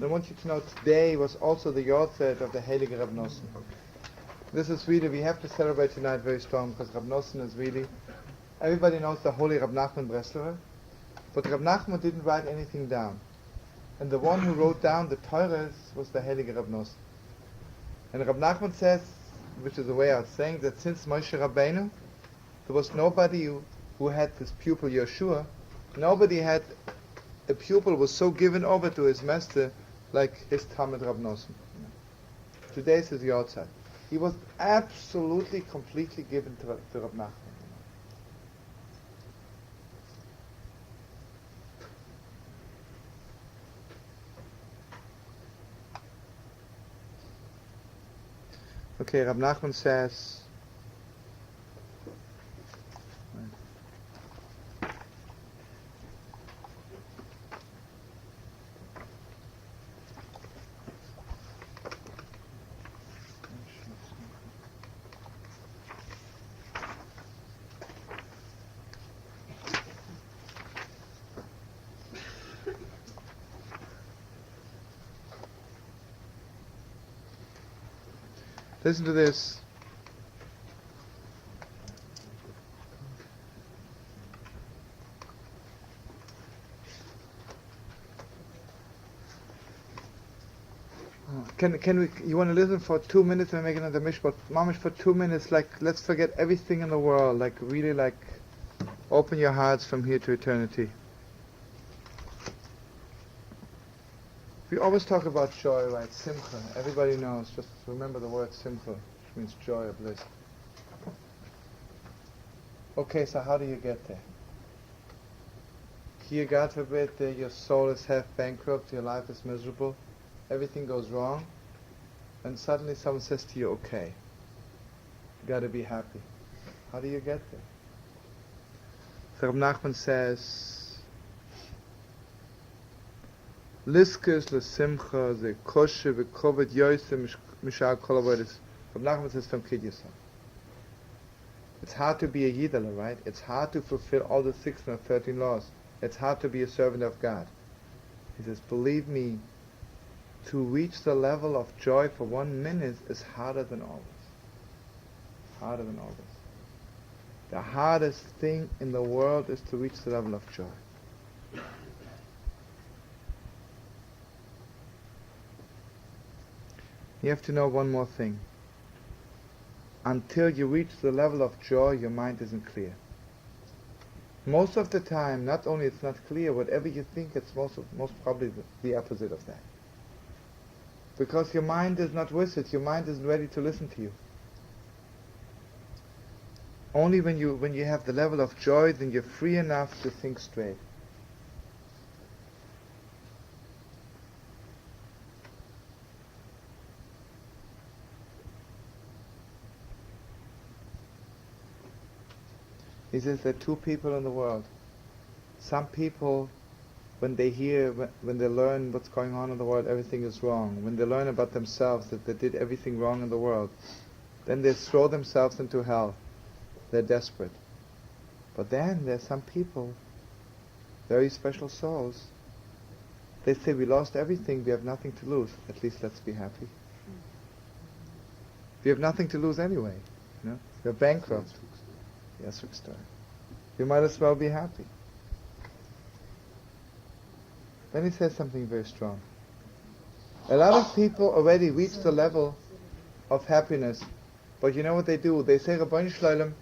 I want you to know today was also the Yahrzeit of the Heilige Reb Noson. This is really, we have to celebrate tonight very strong because Reb Noson is really, everybody knows the holy Reb Nachman of Breslov, but Reb Nachman didn't write anything down. And the one who wrote down the Torahs was the Heilige Reb Noson. And Reb Nachman says, which is a way of saying that since Moshe Rabbeinu, there was nobody who had this pupil Yeshua, nobody had a pupil who was so given over to his master like his Talmud Reb Noson. Today is his Yahrzeit. He was absolutely, completely given to Reb Nachman. Okay, Reb Nachman says, listen to this. Can we? You want to listen for 2 minutes and make another mishpat? Mamish for 2 minutes. Like, let's forget everything in the world. Like, really, like, open your hearts from here to eternity. We always talk about joy, right? Simcha. Everybody knows. Just remember the word simcha, which means joy or bliss. Okay, so how do you get there? Here, God forbid, your soul is half bankrupt, your life is miserable, everything goes wrong, and suddenly someone says to you, okay, you got to be happy. How do you get there? So Reb Nachman says, Liskes le simcha ze koshe v'kovet yoyse mishal kol avodas. Reb Nachman says from Kid Yisrael. It's hard to be a Yidala, right? It's hard to fulfill all the 613 laws. It's hard to be a servant of God. He says, believe me, to reach the level of joy for 1 minute is harder than all this. Harder than all this. The hardest thing in the world is to reach the level of joy. You have to know one more thing. Until you reach the level of joy, your mind isn't clear. Most of the time, not only it's not clear, whatever you think, it's most probably the opposite of that. Because your mind is not with it, your mind isn't ready to listen to you. Only when you have the level of joy, then you're free enough to think straight. He says there are two people in the world. Some people, when they learn what's going on in the world, everything is wrong. When they learn about themselves, that they did everything wrong in the world, then they throw themselves into hell. They're desperate. But then there's some people, very special souls, they say, we lost everything, we have nothing to lose. At least let's be happy. We have nothing to lose anyway. You know? We're bankrupt. Yes, story. You might as well be happy. Then he says something very strong. A lot of people already reach the level of happiness, but you know what they do? They say, Rabbeinu Shloim,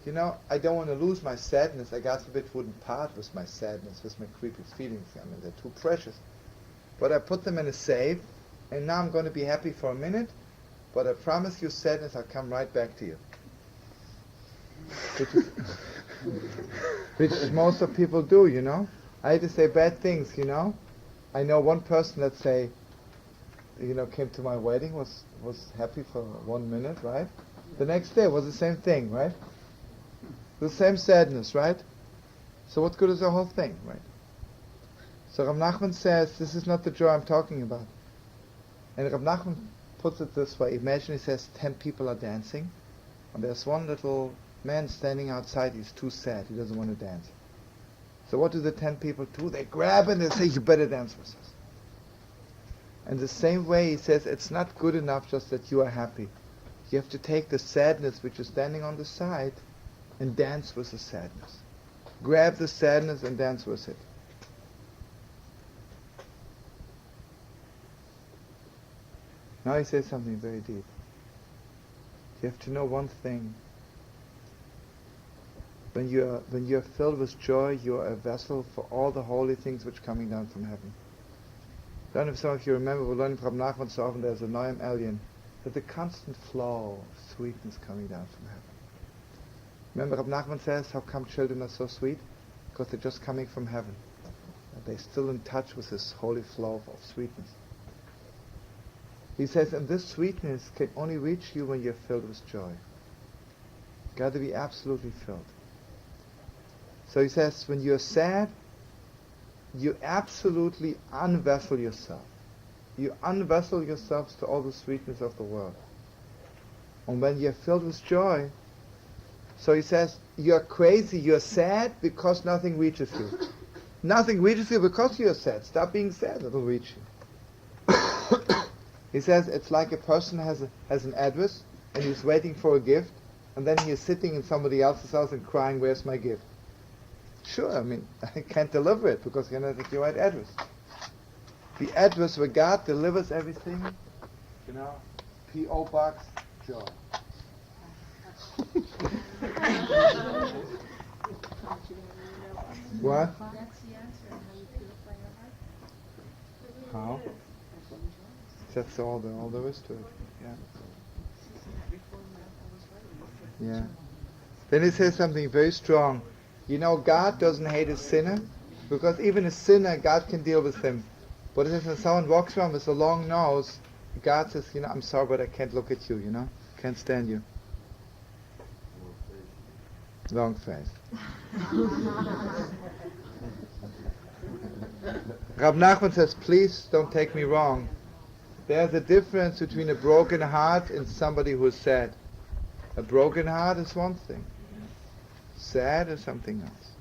you know, I don't want to lose my sadness. I, God forbid, wouldn't part with my sadness, with my creepy feelings. I mean, they're too precious. But I put them in a safe, and now I'm going to be happy for a minute, but I promise you, sadness, I'll come right back to you. Which most of people do, you know. I hate to say bad things, you know. I know one person, let's say, you know, came to my wedding, was happy for 1 minute, right? The next day was the same thing, right? The same sadness, right? So what good is the whole thing, right? So Reb Nachman says, this is not the joy I'm talking about. And Reb Nachman puts it this way. Imagine he says 10 people are dancing, and there's one little man standing outside. He's too sad. He doesn't want to dance. So what do the 10 people do? They grab and they say, you better dance with us. And the same way he says it's not good enough just that you are happy. You have to take the sadness which is standing on the side and dance with the sadness. Grab the sadness and dance with it. Now he says something very deep. You have to know one thing. When you are filled with joy, you are a vessel for all the holy things which are coming down from heaven. I don't know if some of you remember, we're learning from Reb Nachman so often, there's a Noam Elyon. There's a constant flow of sweetness coming down from heaven. Remember, Reb Nachman says, how come children are so sweet? Because they're just coming from heaven. They're still in touch with this holy flow of sweetness. He says, and this sweetness can only reach you when you're filled with joy. You've got to be absolutely filled. So he says, when you're sad, you absolutely unvessel yourself. You unvessel yourselves to all the sweetness of the world. And when you're filled with joy, so he says, you're crazy, you're sad because nothing reaches you. Nothing reaches you because you're sad. Stop being sad, it'll reach you. He says, it's like a person has an address and he's waiting for a gift, and then he is sitting in somebody else's house and crying, where's my gift? Sure, I mean, I can't deliver it because you're not at the right address. The address where God delivers everything, P.O. Box, joy. What? That's the answer. How you purify your heart? How? That's all there is to it. Yeah. Yeah. Then he says something very strong. God doesn't hate a sinner, because even a sinner, God can deal with him. But it says when someone walks around with a long nose, God says, I'm sorry, but I can't look at you, Can't stand you. Long face. Reb Nachman says, please don't take me wrong. There's a difference between a broken heart and somebody who is sad. A broken heart is one thing. Sad is something else.